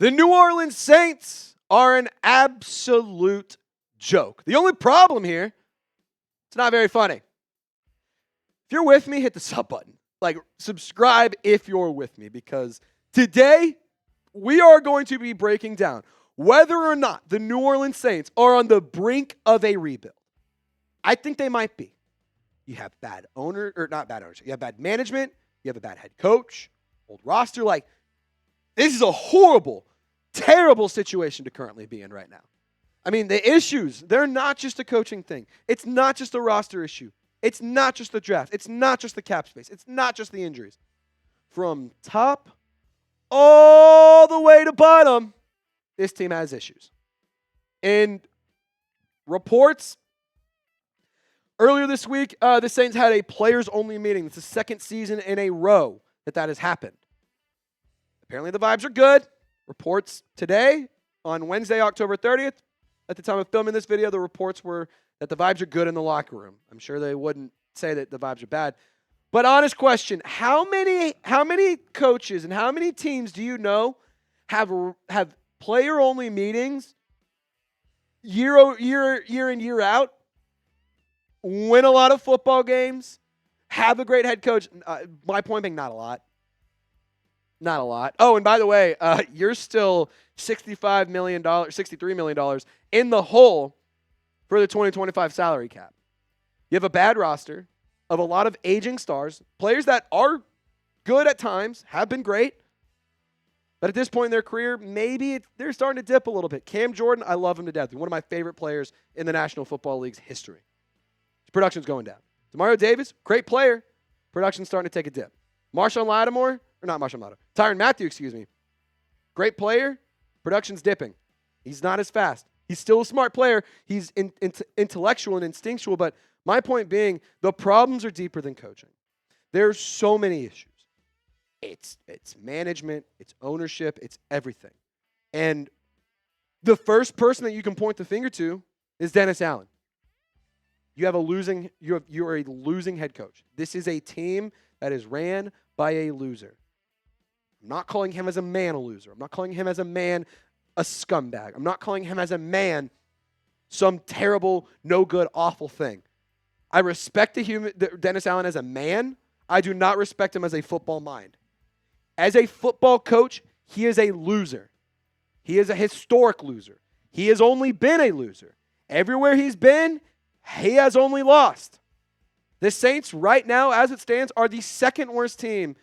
The New Orleans Saints are an absolute joke. The only problem here, it's not very funny. If you're with me, hit the sub button. Like, subscribe if you're with me, because today we are going to be breaking down whether or not the New Orleans Saints are on the brink of a rebuild. I think they might be. You have bad owner, or not bad ownership. You have bad management. You have a bad head coach, old roster. Like, this is a horrible, terrible situation to currently be in right now. I mean, the issues, they're not just a coaching thing. It's not just a roster issue. It's not just the draft. It's not just the cap space. It's not just the injuries. From top all the way to bottom, this team has issues. And reports, earlier this week, the Saints had a players-only meeting. It's the second season in a row that has happened. Apparently the vibes are good. Reports today, on Wednesday, October 30th, at the time of filming this video, the reports were that the vibes are good in the locker room. I'm sure they wouldn't say that the vibes are bad. But honest question, how many coaches and how many teams do you know have player-only meetings year in, year out, win a lot of football games, have a great head coach? My point being, not a lot. Not a lot. Oh, and by the way, you're still $63 million in the hole for the 2025 salary cap. You have a bad roster of a lot of aging stars, players that are good at times, have been great, but at this point in their career, maybe they're starting to dip a little bit. Cam Jordan, I love him to death. He's one of my favorite players in the National Football League's history. His production's going down. Demario Davis, great player. Production's starting to take a dip. Tyrann Mathieu, great player. Production's dipping. He's not as fast. He's still a smart player. He's intellectual and instinctual, but my point being, the problems are deeper than coaching. There's so many issues. It's management, it's ownership, it's everything. And the first person that you can point the finger to is Dennis Allen. You're a losing head coach. This is a team that is ran by a loser. I'm not calling him as a man a loser. I'm not calling him as a man a scumbag. I'm not calling him as a man some terrible, no good, awful thing. I respect Dennis Allen as a man. I do not respect him as a football mind. As a football coach, he is a loser. He is a historic loser. He has only been a loser. Everywhere he's been, he has only lost. The Saints right now, as it stands, are the second worst team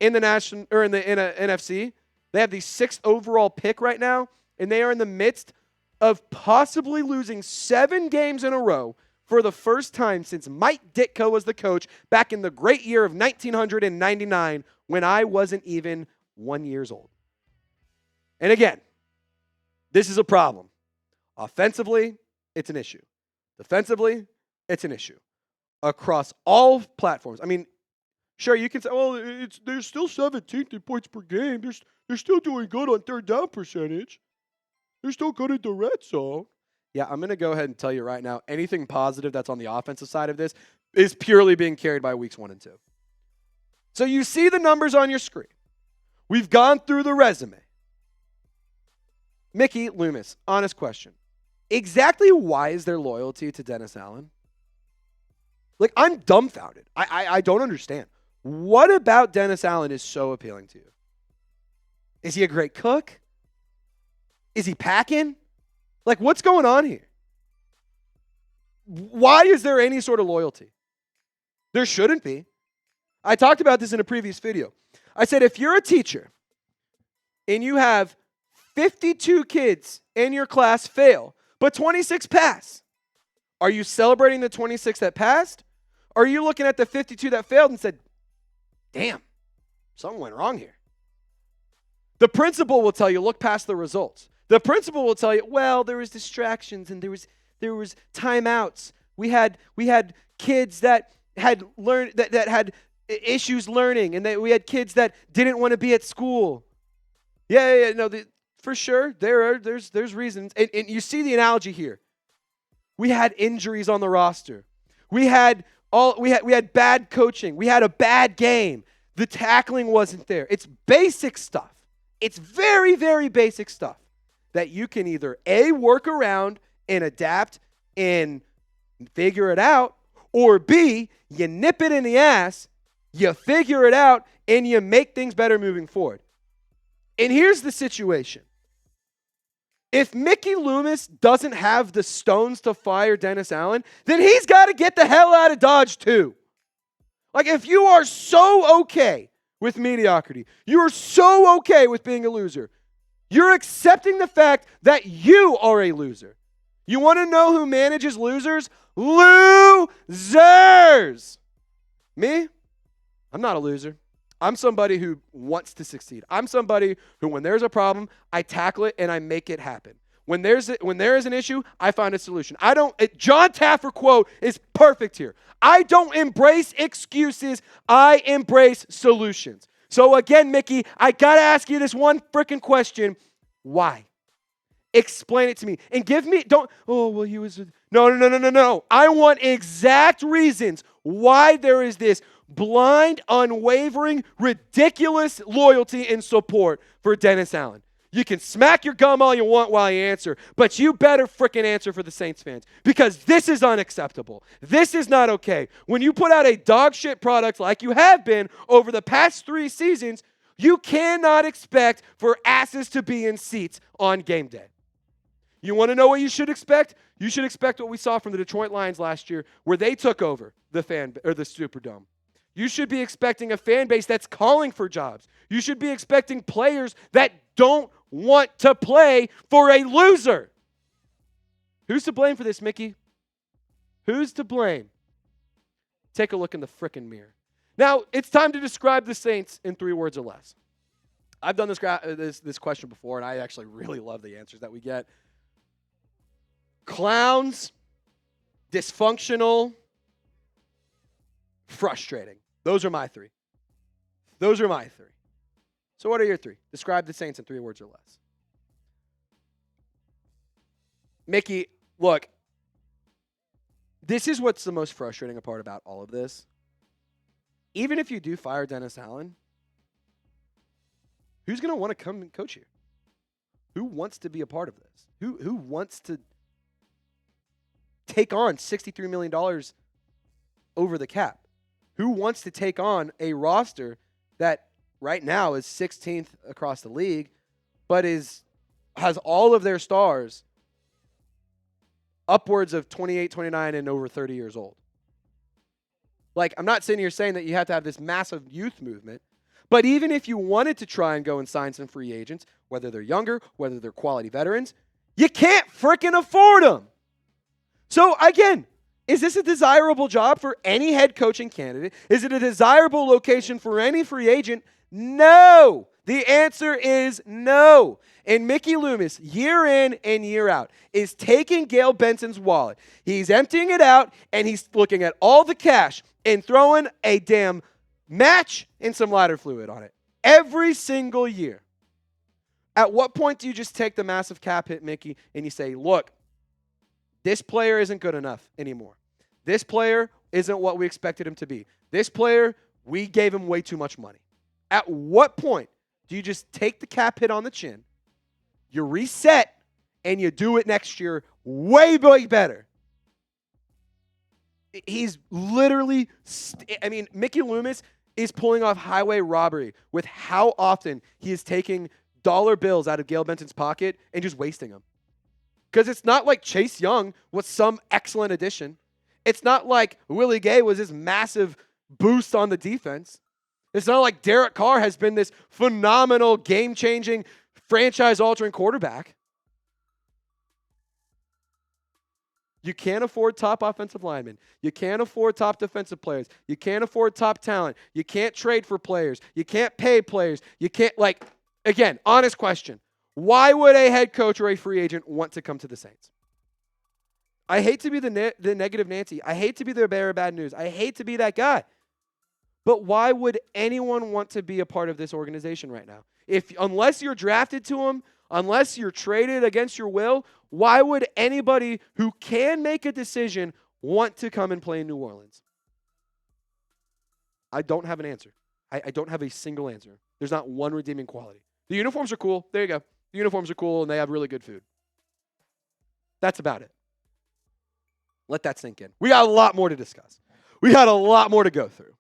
in the NFC. They have the 6th overall pick right now, and they are in the midst of possibly losing 7 games in a row for the first time since Mike Ditka was the coach back in the great year of 1999 when I wasn't even 1 year old. And again, this is a problem. Offensively, it's an issue. Defensively, it's an issue. Across all platforms. I mean, sure, you can say, well, they're still 17th in points per game. They're still doing good on third down percentage. They're still good at the red zone. Yeah, I'm going to go ahead and tell you right now, anything positive that's on the offensive side of this is purely being carried by weeks 1 and 2. So you see the numbers on your screen. We've gone through the resume. Mickey Loomis, honest question. Exactly why is there loyalty to Dennis Allen? Like, I'm dumbfounded. I don't understand. What about Dennis Allen is so appealing to you? Is he a great cook? Is he packing? Like, what's going on here? Why is there any sort of loyalty? There shouldn't be. I talked about this in a previous video. I said, if you're a teacher and you have 52 kids in your class fail, but 26 pass, are you celebrating the 26 that passed? Or are you looking at the 52 that failed and said, damn, something went wrong here? The principal will tell you, look past the results. The principal will tell you, well, there was distractions and there was timeouts. We had kids that had learned that had issues learning, and we had kids that didn't want to be at school. For sure, there's reasons, and you see the analogy here. We had injuries on the roster. We had bad coaching. We had a bad game. The tackling wasn't there. It's basic stuff. It's very, very basic stuff that you can either A, work around and adapt and figure it out, or B, you nip it in the ass, you figure it out, and you make things better moving forward. And here's the situation. If Mickey Loomis doesn't have the stones to fire Dennis Allen, then he's got to get the hell out of Dodge too. Like, if you are so okay with mediocrity, you are so okay with being a loser, you're accepting the fact that you are a loser. You want to know who manages losers? Losers! Me? I'm not a loser. I'm somebody who wants to succeed. I'm somebody who, when there's a problem, I tackle it and I make it happen. When there is an issue, I find a solution. John Taffer quote is perfect here. I don't embrace excuses. I embrace solutions. So again, Mickey, I got to ask you this one freaking question. Why? Explain it to me. And give me, no. I want exact reasons why there is this blind, unwavering, ridiculous loyalty and support for Dennis Allen. You can smack your gum all you want while you answer, but you better freaking answer for the Saints fans, because this is unacceptable. This is not okay. When you put out a dog shit product like you have been over the past 3 seasons, you cannot expect for asses to be in seats on game day. You want to know what you should expect? You should expect what we saw from the Detroit Lions last year, where they took over the Superdome. You should be expecting a fan base that's calling for jobs. You should be expecting players that don't want to play for a loser. Who's to blame for this, Mickey? Who's to blame? Take a look in the frickin' mirror. Now, it's time to describe the Saints in 3 words or less. I've done this question before, and I actually really love the answers that we get. Clowns, dysfunctional, frustrating. Those are my 3. So what are your 3? Describe the Saints in 3 words or less. Mickey, look, this is what's the most frustrating part about all of this. Even if you do fire Dennis Allen, who's going to want to come and coach you? Who wants to be a part of this? Who wants to take on $63 million over the cap? Who wants to take on a roster that right now is 16th across the league, but has all of their stars upwards of 28, 29, and over 30 years old? Like, I'm not sitting here saying that you have to have this massive youth movement, but even if you wanted to try and go and sign some free agents, whether they're younger, whether they're quality veterans, you can't freaking afford them. So again, is this a desirable job for any head coaching candidate? Is it a desirable location for any free agent? No. The answer is no. And Mickey Loomis, year in and year out, is taking Gail Benson's wallet. He's emptying it out, and he's looking at all the cash and throwing a damn match and some lighter fluid on it every single year. At what point do you just take the massive cap hit, Mickey, and you say, look, this player isn't good enough anymore. This player isn't what we expected him to be. This player, we gave him way too much money. At what point do you just take the cap hit on the chin, you reset, and you do it next year way better? He's literally, Mickey Loomis is pulling off highway robbery with how often he is taking dollar bills out of Gail Benson's pocket and just wasting them. Because it's not like Chase Young was some excellent addition. It's not like Willie Gay was this massive boost on the defense. It's not like Derek Carr has been this phenomenal, game-changing, franchise-altering quarterback. You can't afford top offensive linemen. You can't afford top defensive players. You can't afford top talent. You can't trade for players. You can't pay players. You can't, again, honest question. Why would a head coach or a free agent want to come to the Saints? I hate to be the negative Nancy. I hate to be the bearer of bad news. I hate to be that guy. But why would anyone want to be a part of this organization right now? Unless you're drafted to them, unless you're traded against your will, why would anybody who can make a decision want to come and play in New Orleans? I don't have an answer. I don't have a single answer. There's not one redeeming quality. The uniforms are cool. There you go. The uniforms are cool, and they have really good food. That's about it. Let that sink in. We got a lot more to discuss. We got a lot more to go through.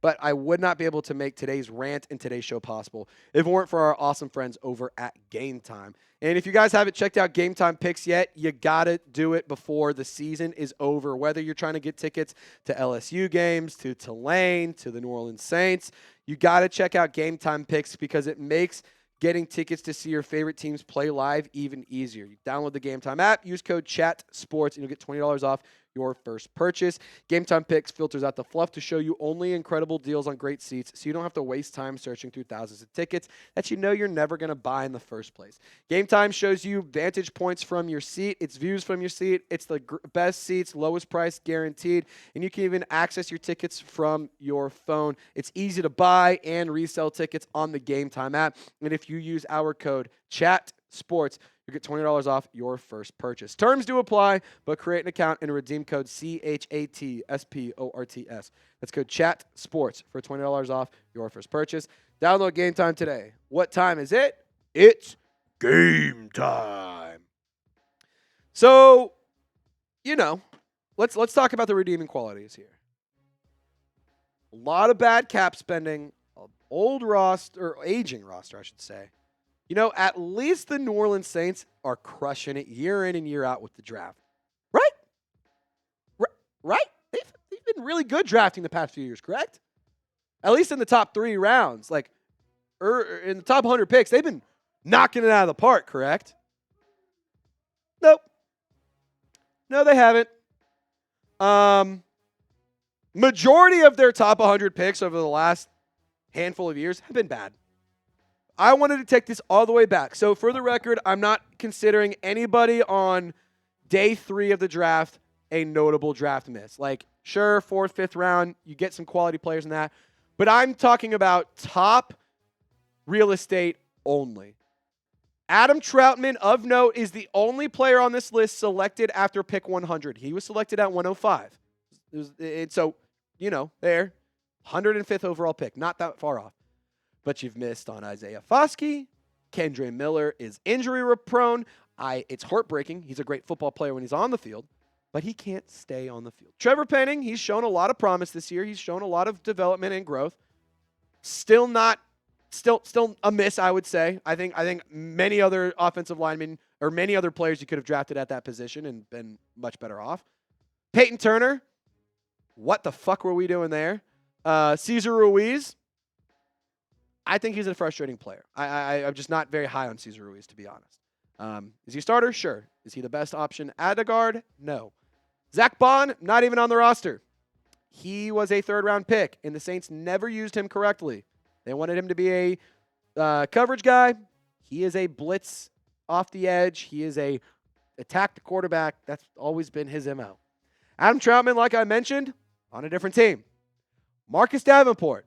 But I would not be able to make today's rant and today's show possible if it weren't for our awesome friends over at Game Time. And if you guys haven't checked out Game Time picks yet, you got to do it before the season is over. Whether you're trying to get tickets to LSU games, to Tulane, to the New Orleans Saints, you got to check out Game Time picks because it makes getting tickets to see your favorite teams play live even easier. You download the Game Time app, use code CHATSPORTS, and you'll get $20 off your first purchase. Game Time Picks filters out the fluff to show you only incredible deals on great seats, so you don't have to waste time searching through thousands of tickets that you know you're never going to buy in the first place. Game Time shows you vantage points from your seat. It's views from your seat. It's the best seats, lowest price guaranteed, and you can even access your tickets from your phone. It's easy to buy and resell tickets on the Game Time app, and if you use our code CHATSPORTS, you get $20 off your first purchase. Terms do apply, but create an account and redeem code CHATSPORTS. That's code CHATSPORTS for $20 off your first purchase. Download Game Time today. What time is it? It's game time. So, let's talk about the redeeming qualities here. A lot of bad cap spending, old roster, or aging roster, I should say. At least the New Orleans Saints are crushing it year in and year out with the draft. Right? Right? They've been really good drafting the past few years, correct? At least in the top 3 rounds. Like, in the top 100 picks, they've been knocking it out of the park, correct? Nope. No, they haven't. Majority of their top 100 picks over the last handful of years have been bad. I wanted to take this all the way back. So for the record, I'm not considering anybody on day 3 of the draft a notable draft miss. Like, sure, 4th, 5th round, you get some quality players in that. But I'm talking about top real estate only. Adam Troutman, of note, is the only player on this list selected after pick 100. He was selected at 105. So, there, 105th overall pick, not that far off. But you've missed on Isaiah Foskey. Kendre Miller is injury prone. It's heartbreaking. He's a great football player when he's on the field, but he can't stay on the field. Trevor Penning, he's shown a lot of promise this year. He's shown a lot of development and growth. Still a miss, I would say. I think many other offensive linemen or many other players you could have drafted at that position and been much better off. Peyton Turner, what the fuck were we doing there? Cesar Ruiz, I think he's a frustrating player. I'm just not very high on Cesar Ruiz, to be honest. Is he a starter? Sure. Is he the best option at a guard? No. Zach Bond, not even on the roster. He was a 3rd-round pick, and the Saints never used him correctly. They wanted him to be a coverage guy. He is a blitz off the edge. He is a attack the quarterback. That's always been his MO. Adam Troutman, like I mentioned, on a different team. Marcus Davenport,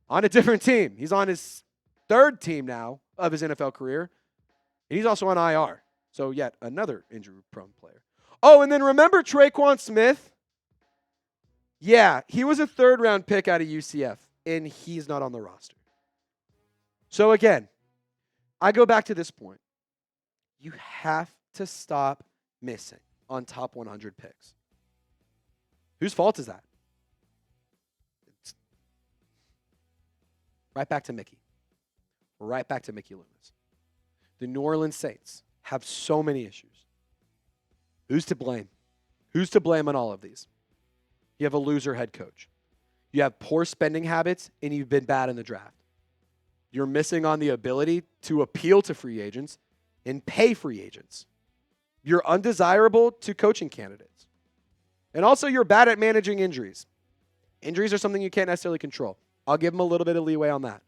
on a different team. He's on his 3rd team now of his NFL career. And he's also on IR. So yet another injury-prone player. Oh, and then remember Traquan Smith? Yeah, he was a 3rd-round pick out of UCF, and he's not on the roster. So again, I go back to this point. You have to stop missing on top 100 picks. Whose fault is that? Right back to Mickey. Right back to Mickey Loomis. The New Orleans Saints have so many issues. Who's to blame? Who's to blame on all of these? You have a loser head coach. You have poor spending habits, and you've been bad in the draft. You're missing on the ability to appeal to free agents and pay free agents. You're undesirable to coaching candidates. And also, you're bad at managing injuries. Injuries are something you can't necessarily control. I'll give them a little bit of leeway on that.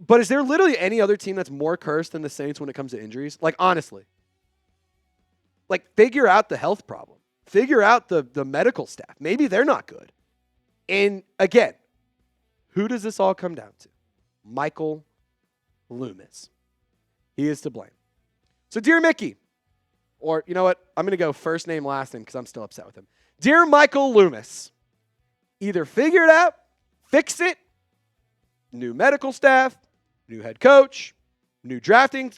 But is there literally any other team that's more cursed than the Saints when it comes to injuries? Like, honestly. Like, figure out the health problem. Figure out the medical staff. Maybe they're not good. And, again, who does this all come down to? Michael Loomis. He is to blame. So, dear Mickey, or you know what? I'm going to go first name, last name because I'm still upset with him. Dear Michael Loomis, either figure it out, fix it, new medical staff, new head coach, new drafting,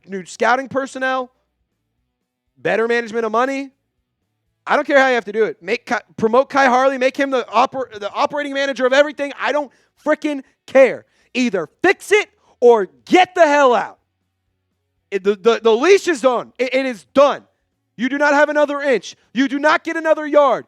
new scouting personnel, better management of money. I don't care how you have to do it. Promote Kai Harley, make him the operating manager of everything. I don't freaking care. Either fix it or get the hell out. The leash is on. It is done. You do not have another inch. You do not get another yard.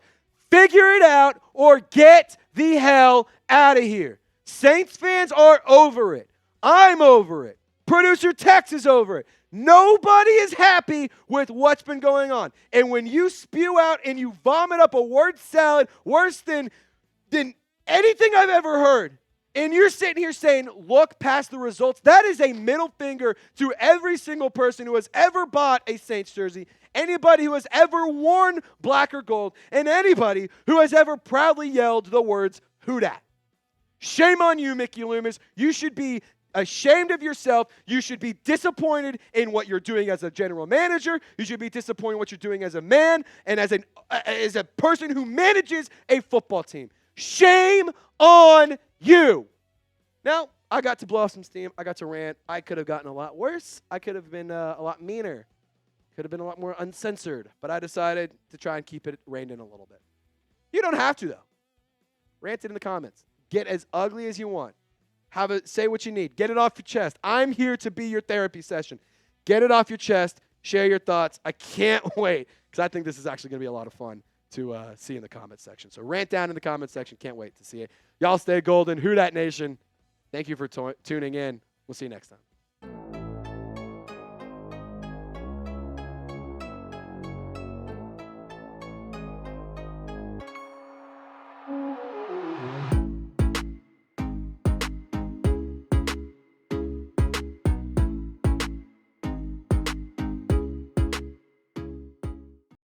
Figure it out or get the hell out of here. Saints fans are over it. I'm over it. Producer Tex is over it. Nobody is happy with what's been going on. And when you spew out and you vomit up a word salad worse than anything I've ever heard, and you're sitting here saying, look past the results, that is a middle finger to every single person who has ever bought a Saints jersey, anybody who has ever worn black or gold, and anybody who has ever proudly yelled the words, "Who dat?" Shame on you, Mickey Loomis. You should be ashamed of yourself. You should be disappointed in what you're doing as a general manager. You should be disappointed in what you're doing as a man and as a person who manages a football team. Shame on you. Now, I got to blow off some steam. I got to rant. I could have gotten a lot worse. I could have been a lot meaner. Could have been a lot more uncensored. But I decided to try and keep it reined in a little bit. You don't have to, though. Rant it in the comments. Get as ugly as you want. Say what you need. Get it off your chest. I'm here to be your therapy session. Get it off your chest. Share your thoughts. I can't wait because I think this is actually going to be a lot of fun to see in the comment section. So rant down in the comment section. Can't wait to see it. Y'all stay golden. Who Dat Nation. Thank you for tuning in. We'll see you next time.